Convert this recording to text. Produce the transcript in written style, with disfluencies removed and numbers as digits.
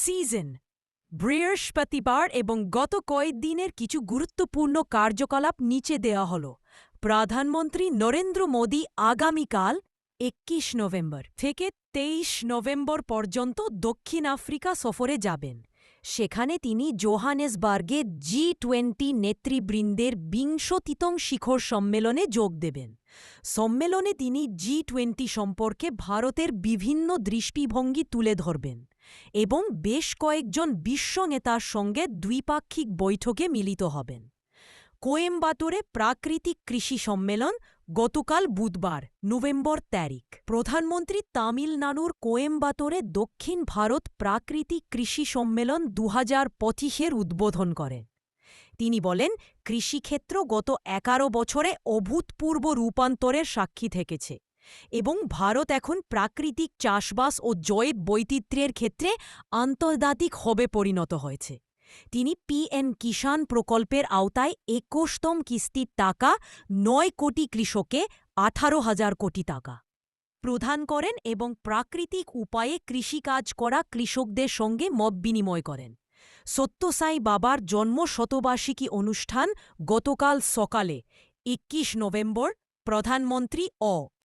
Season বৃহস্পতিবার এবং গত কয়েকদিনের কিছু গুরুত্বপূর্ণ কার্যকলাপ নিচে দেওয়া হল। প্রধানমন্ত্রী নরেন্দ্র মোদী আগামীকাল ২১ নভেম্বর থেকে ২৩ নভেম্বর পর্যন্ত দক্ষিণ আফ্রিকা সফরে যাবেন। সেখানে তিনি জোহানেসবার্গে G20 নেতৃবৃন্দের ২০তম শিখর সম্মেলনে যোগ দেবেন। সম্মেলনে তিনি G20 সম্পর্কে ভারতের বিভিন্ন দৃষ্টিভঙ্গি তুলে ধরবেন এবং বেশ কয়েকজন বিশ্ব নেতার সঙ্গে দ্বিপাক্ষিক বৈঠকে মিলিত হবেন। কোয়েম্বাটোরে প্রাকৃতিক কৃষি সম্মেলন গতকাল বুধবার নভেম্বর ১৩। প্রধানমন্ত্রী তামিলনাড়ুর কোয়েম্বাটোরে দক্ষিণ ভারত প্রাকৃতিক কৃষি সম্মেলন ২০২৫-এর উদ্বোধন করেন। তিনি বলেন, কৃষিক্ষেত্র গত ১১ বছরে অভূতপূর্ব রূপান্তরের সাক্ষী থেকেছে এবং ভারত এখন প্রাকৃতিক চাষবাস ও জৈব বৈচিত্র্যের ক্ষেত্রে আন্তর্জাতিক হবে পরিণত হয়েছে। তিনি পিএম কিষাণ প্রকল্পের আওতায় ২১তম কিস্তির টাকা ৯ কোটি কৃষককে ১৮,০০০ কোটি টাকা প্রদান করেন এবং প্রাকৃতিক উপায়ে কৃষিকাজ করা কৃষকদের সঙ্গে মত বিনিময় করেন। সত্যসাই বাবার জন্মশতবার্ষিকী অনুষ্ঠান গতকাল সকালে ২১ নভেম্বর প্রধানমন্ত্রী